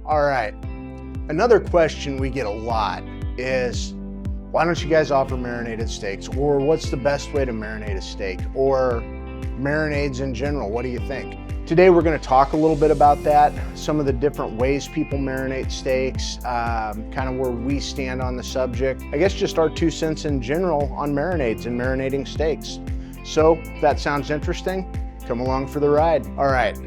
All right, another question we get a lot is, why don't you guys offer marinated steaks? Or what's the best way to marinate a steak? Or marinades in general, what do you think? Today we're gonna talk a little bit about that, some of the different ways people marinate steaks, kind of where we stand on the subject. I guess just our 2 cents in general on marinades and marinating steaks. So if that sounds interesting, come along for the ride. All right,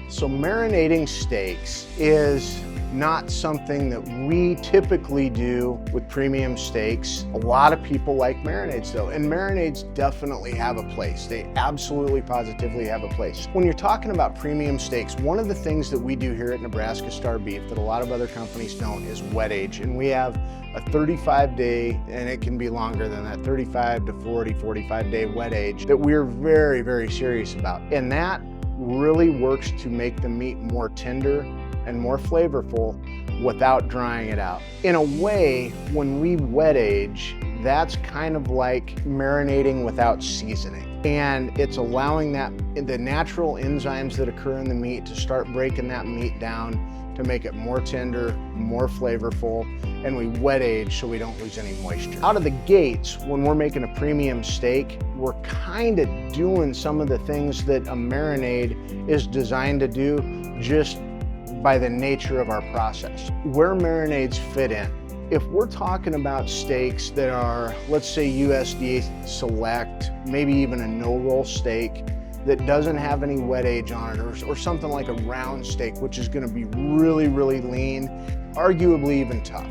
so marinating steaks is not something that we typically do with premium steaks. A lot of people like marinades though, and marinades definitely have a place. They absolutely positively have a place. When you're talking about premium steaks, one of the things that we do here at Nebraska Star Beef that a lot of other companies don't is wet age. And we have a 35-day, and it can be longer than that, 35 to 40, 45-day wet age that we're very, very serious about. And that really works to make the meat more tender and more flavorful without drying it out. In a way, when we wet age, that's kind of like marinating without seasoning. And it's allowing the natural enzymes that occur in the meat to start breaking that meat down to make it more tender, more flavorful, and we wet age so we don't lose any moisture. Out of the gates, when we're making a premium steak, we're kind of doing some of the things that a marinade is designed to do just by the nature of our process. Where marinades fit in. If we're talking about steaks that are, let's say USDA select, maybe even a no-roll steak that doesn't have any wet age on it, or something like a round steak, which is gonna be really, really lean, arguably even tough.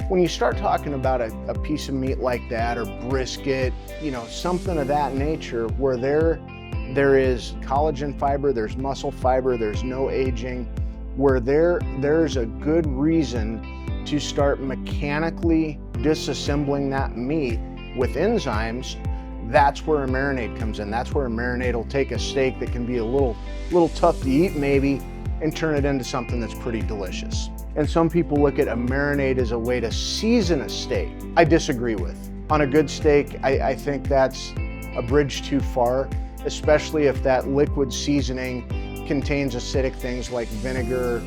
When you start talking about a piece of meat like that, or brisket, you know, something of that nature, where there is collagen fiber, there's muscle fiber, there's no aging, where there's a good reason to start mechanically disassembling that meat with enzymes, that's where a marinade comes in. That's where a marinade will take a steak that can be a little tough to eat maybe, and turn it into something that's pretty delicious. And some people look at a marinade as a way to season a steak. I disagree with. On a good steak, I think that's a bridge too far, especially if that liquid seasoning contains acidic things like vinegar,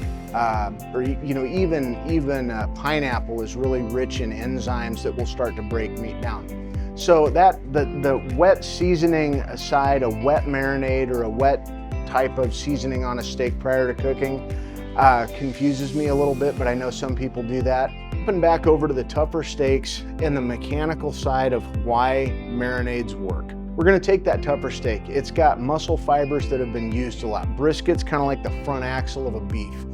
or even pineapple is really rich in enzymes that will start to break meat down. So that the wet seasoning aside, a wet marinade or a wet type of seasoning on a steak prior to cooking confuses me a little bit, but I know some people do that. Jumping back over to the tougher steaks and the mechanical side of why marinades work. We're gonna take that tougher steak. It's got muscle fibers that have been used a lot. Brisket's kind of like the front axle of a beef.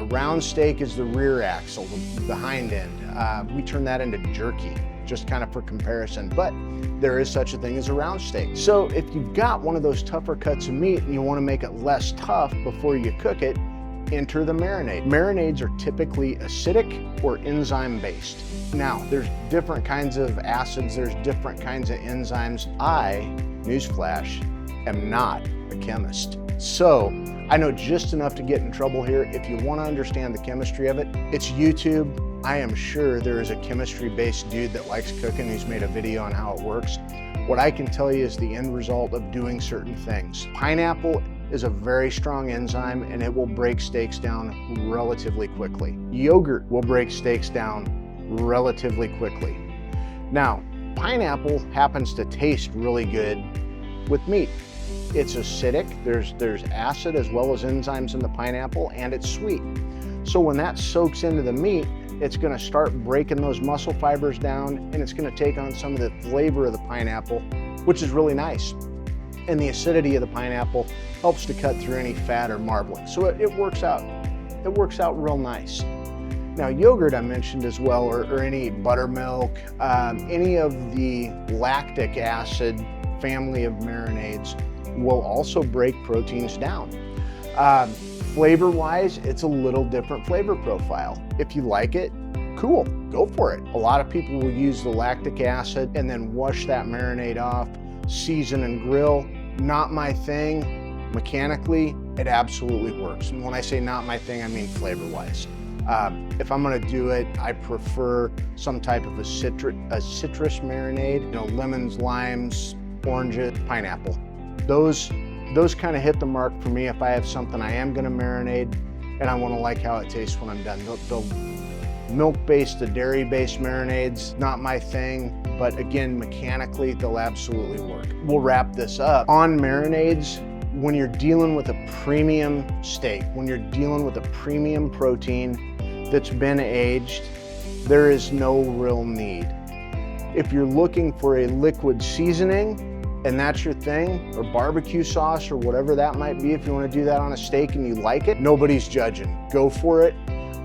Round steak is the rear axle, the hind end. We turn that into jerky, just kind of for comparison, but there is such a thing as a round steak. So if you've got one of those tougher cuts of meat and you wanna make it less tough before you cook it, enter the marinade. Marinades are typically acidic or enzyme-based. Now, there's different kinds of acids, there's different kinds of enzymes. I, newsflash, am not a chemist. So I know just enough to get in trouble here. If you want to understand the chemistry of it, it's YouTube. I am sure there is a chemistry-based dude that likes cooking who's made a video on how it works. What I can tell you is the end result of doing certain things. Pineapple is a very strong enzyme, and it will break steaks down relatively quickly. Yogurt will break steaks down relatively quickly. Now, pineapple happens to taste really good with meat. It's acidic, there's acid as well as enzymes in the pineapple, and it's sweet. So when that soaks into the meat, it's gonna start breaking those muscle fibers down, and it's gonna take on some of the flavor of the pineapple, which is really nice. And the acidity of the pineapple helps to cut through any fat or marbling. So it works out real nice. Now, yogurt I mentioned as well, or any buttermilk, any of the lactic acid family of marinades will also break proteins down. Flavor-wise, it's a little different flavor profile. If you like it, cool, go for it. A lot of people will use the lactic acid and then wash that marinade off, season and grill. Not my thing. Mechanically, it absolutely works. And when I say not my thing, I mean flavor-wise. If I'm gonna do it, I prefer some type of a citrus marinade, you know, lemons, limes, oranges, pineapple. Those kind of hit the mark for me if I have something I am gonna marinate. and I want to like how it tastes when I'm done. The milk-based, the dairy-based marinades, not my thing, but again, mechanically, they'll absolutely work. We'll wrap this up. On marinades, when you're dealing with a premium steak, when you're dealing with a premium protein that's been aged, there is no real need. If you're looking for a liquid seasoning, and that's your thing, or barbecue sauce or whatever that might be, if you want to do that on a steak and you like it, nobody's judging. Go for it.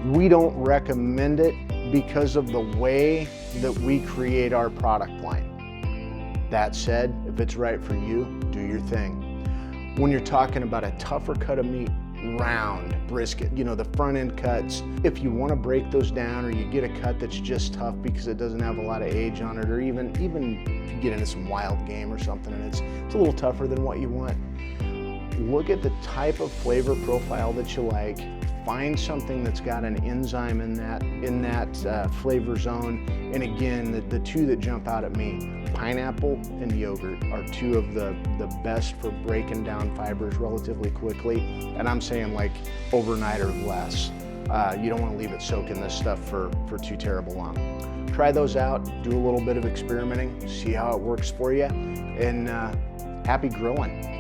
We don't recommend it because of the way that we create our product line. That said, if it's right for you, do your thing. When you're talking about a tougher cut of meat, round brisket, you know, the front end cuts, if you want to break those down, or you get a cut that's just tough because it doesn't have a lot of age on it, or even if you get into some wild game or something and it's a little tougher than what you want, look at the type of flavor profile that you like. Find something that's got an enzyme in that flavor zone. And again, the two that jump out at me, pineapple and yogurt, are two of the best for breaking down fibers relatively quickly. And I'm saying like overnight or less. You don't want to leave it soaking this stuff for too terrible long. Try those out, do a little bit of experimenting, see how it works for you, and happy grilling.